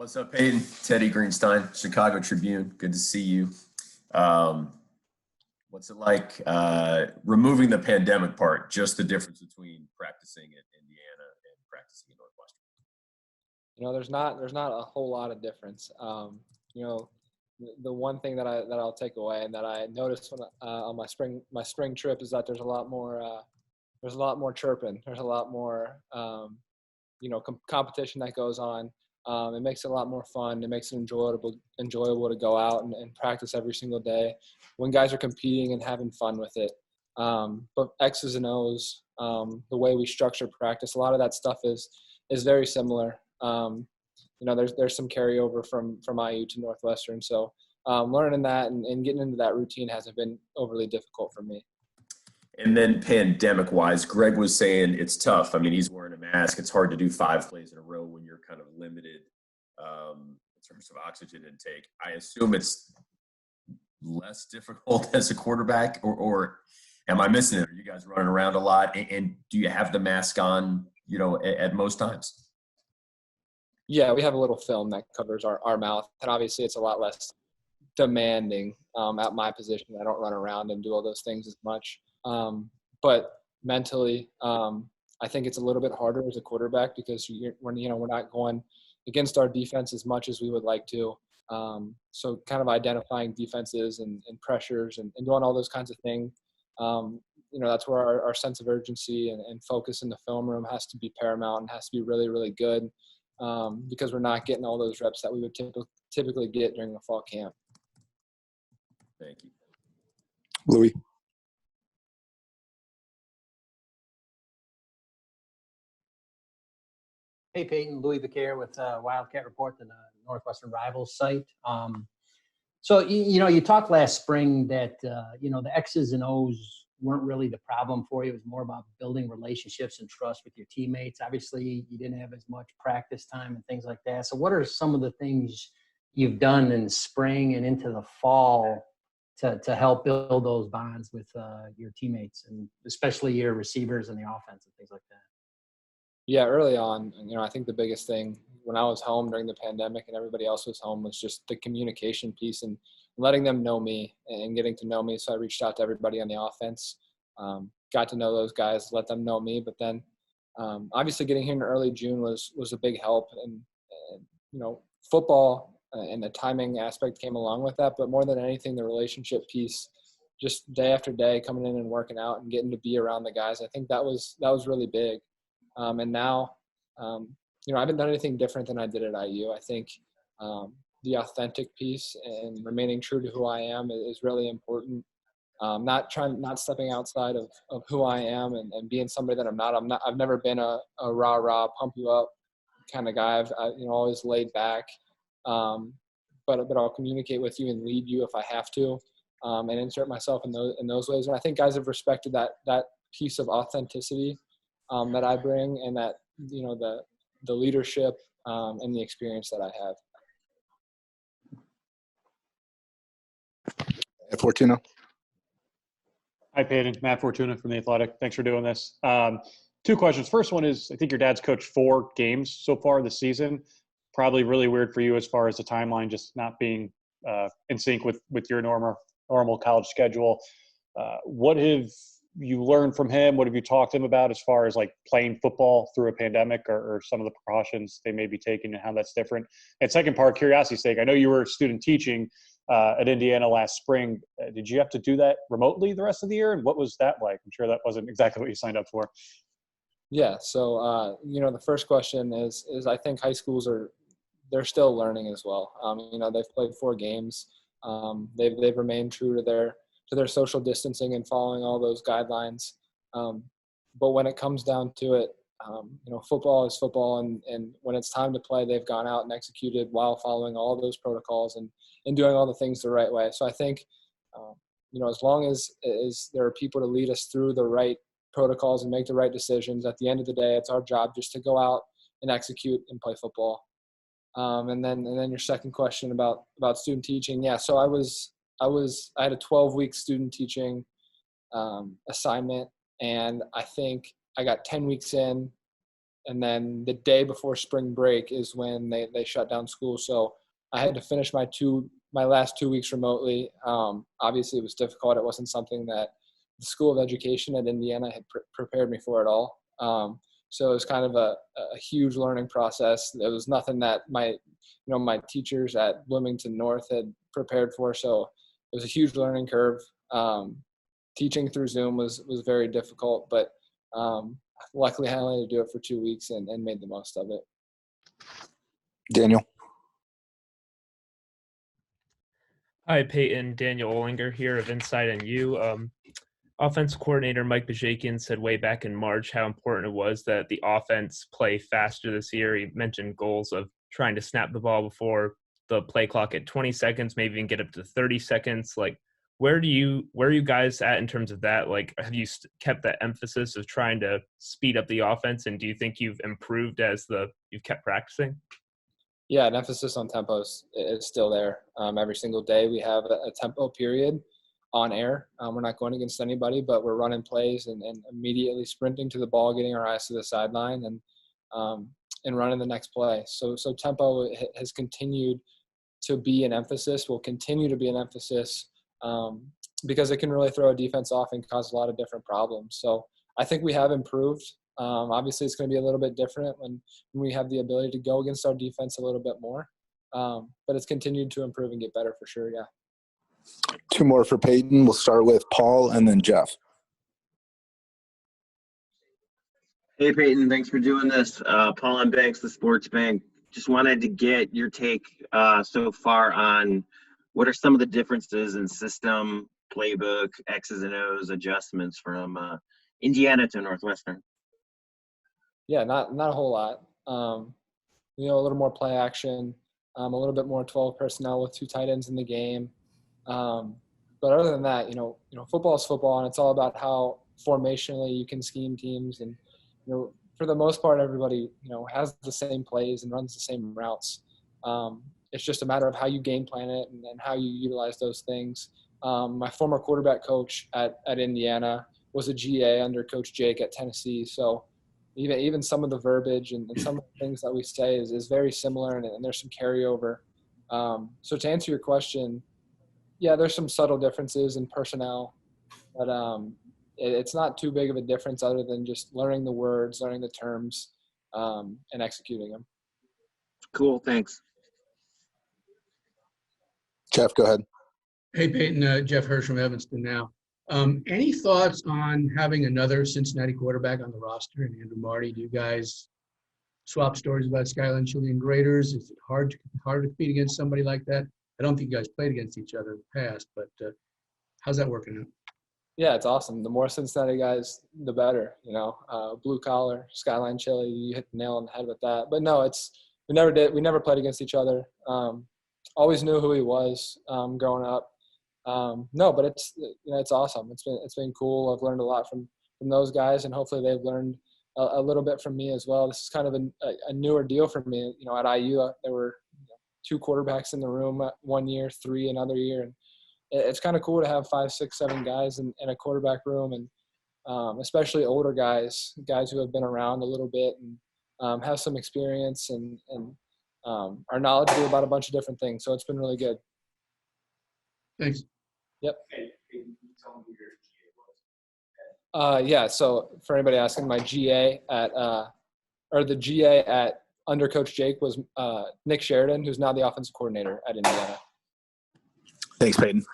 What's up, Peyton? Teddy Greenstein, Chicago Tribune. Good to see you. Um, what's it like removing the pandemic part, just the difference between practicing at Indiana and practicing at Northwestern? There's not a whole lot of difference. You know, the one thing that I'll take away and that I noticed when on my spring trip is that there's a lot more chirping. There's a lot more competition that goes on. It makes it a lot more fun. It makes it enjoyable to go out and practice every single day when guys are competing and having fun with it. But X's and O's, the way we structure practice, a lot of that stuff is very similar. There's some carryover from IU to Northwestern. So learning that and getting into that routine hasn't been overly difficult for me. And then pandemic-wise, Greg was saying it's tough. I mean, he's wearing a mask. It's hard to do 5 plays in a row when you're kind of limited in terms of oxygen intake. I assume it's less difficult as a quarterback, or am I missing it? Are you guys running around a lot? And do you have the mask on, at most times? Yeah, we have a little film that covers our mouth, and obviously it's a lot less demanding at my position. I don't run around and do all those things as much. But mentally, I think it's a little bit harder as a quarterback because we're not going against our defense as much as we would like to. So kind of identifying defenses and pressures and doing all those kinds of things. That's where our sense of urgency and focus in the film room has to be paramount and has to be really, really good because we're not getting all those reps that we would typically get during the fall camp. Thank you. Louis. Hey, Peyton, Louis Vicaire with Wildcat Report, the Northwestern Rivals site. So, you talked last spring that, the X's and O's weren't really the problem for you. It was more about building relationships and trust with your teammates. Obviously, you didn't have as much practice time and things like that. So what are some of the things you've done in the spring and into the fall to help build those bonds with your teammates and especially your receivers and the offense and things like that? Yeah, early on, I think the biggest thing when I was home during the pandemic and everybody else was home was just the communication piece and letting them know me and getting to know me. So I reached out to everybody on the offense, got to know those guys, let them know me. But then obviously getting here in early June was a big help. And football and the timing aspect came along with that. But more than anything, the relationship piece, just day after day coming in and working out and getting to be around the guys, I think that was really big. And now, I haven't done anything different than I did at IU. I think the authentic piece and remaining true to who I am is really important. Not stepping outside of who I am and being somebody that I'm not. I've never been a rah-rah, pump you up kind of guy. I've always laid back. But I'll communicate with you and lead you if I have to, and insert myself in those ways. And I think guys have respected that piece of authenticity that I bring, and that the leadership and the experience that I have. Fortuna. Hi, Peyton. Matt Fortuna from The Athletic. Thanks for doing this. 2 questions. First one is, I think your dad's coached 4 games so far this season. Probably really weird for you as far as the timeline just not being in sync with your normal college schedule. What have you learned from him? What have you talked to him about as far as like playing football through a pandemic or some of the precautions they may be taking and how that's different? And second part, curiosity's sake, I know you were student teaching at Indiana last spring. Did you have to do that remotely the rest of the year? And what was that like? I'm sure that wasn't exactly what you signed up for. Yeah. So, the first question is I think high schools they're still learning as well. They've played 4 games. They've remained true to their social distancing and following all those guidelines. But when it comes down to it, football is football. And when it's time to play, they've gone out and executed while following all those protocols and doing all the things the right way. So I think, as long as there are people to lead us through the right protocols and make the right decisions, at the end of the day, it's our job just to go out and execute and play football. And then your second question about student teaching. Yeah. So I had a 12-week student teaching assignment, and I think I got 10 weeks in And then the day before spring break is when they shut down school. So I had to finish my last 2 weeks remotely. Obviously, it was difficult. It wasn't something that the School of Education at Indiana had prepared me for at all. So it was kind of a huge learning process. It was nothing that my teachers at Bloomington North had prepared for. So it was a huge learning curve. Teaching through Zoom was very difficult, but luckily I only had to do it for 2 weeks and made the most of it. Daniel. Hi, Peyton. Daniel Olinger here of Inside NU. Offense coordinator Mike Bajakian said way back in March how important it was that the offense play faster this year. He mentioned goals of trying to snap the ball before the play clock at 20 seconds, maybe even get up to 30 seconds. Like, where are you guys at in terms of that? Like, have you kept that emphasis of trying to speed up the offense, and do you think you've improved as you've kept practicing? Yeah, an emphasis on tempos is still there. Every single day we have a tempo period on air. We're not going against anybody, but we're running plays and immediately sprinting to the ball, getting our eyes to the sideline, and running the next play. So tempo has continued to be an emphasis, will continue to be an emphasis, because it can really throw a defense off and cause a lot of different problems. So I think we have improved. Obviously, it's going to be a little bit different when we have the ability to go against our defense a little bit more. But it's continued to improve and get better for sure, yeah. Two more for Peyton. We'll start with Paul and then Jeff. Hey, Peyton, thanks for doing this. Paul and Banks, the Sports Bank. Just wanted to get your take so far on what are some of the differences in system, playbook, X's and O's adjustments from Indiana to Northwestern. Yeah, not a whole lot. A little more play action, a little bit more 12 personnel with 2 tight ends in the game. But other than that, football is football, and it's all about how formationally you can scheme teams. And for the most part, everybody has the same plays and runs the same routes. It's just a matter of how you game plan it and how you utilize those things. My former quarterback coach at Indiana was a GA under Coach Jake at Tennessee, so even some of the verbiage and some of the things that we say is very similar, and there's some carryover. So to answer your question, yeah, there's some subtle differences in personnel, but it's not too big of a difference other than just learning the words, learning the terms, and executing them. Cool, thanks. Jeff, go ahead. Hey, Peyton, Jeff Hirsch from Evanston now. Any thoughts on having another Cincinnati quarterback on the roster and Andrew Marty? Do you guys swap stories about Skyline Chili and Graders? Is it hard to compete against somebody like that? I don't think you guys played against each other in the past, but how's that working out? Yeah, it's awesome. The more Cincinnati guys, the better. Blue collar, Skyline Chili. You hit the nail on the head with that. But no, we never played against each other. Always knew who he was growing up. No, but it's awesome. It's been cool. I've learned a lot from those guys, and hopefully they've learned a little bit from me as well. This is kind of a newer deal for me. At IU, there were 2 quarterbacks in the room 1 year, 3 another year, and it's kind of cool to have 5, 6, 7 guys in a quarterback room, and especially older guys who have been around a little bit and have some experience and are knowledgeable about a bunch of different things. So it's been really good. Thanks. Yep. Yeah. So for anybody asking, my GA the GA at under Coach Jake was Nick Sheridan, who's now the offensive coordinator at Indiana. Thanks, Peyton.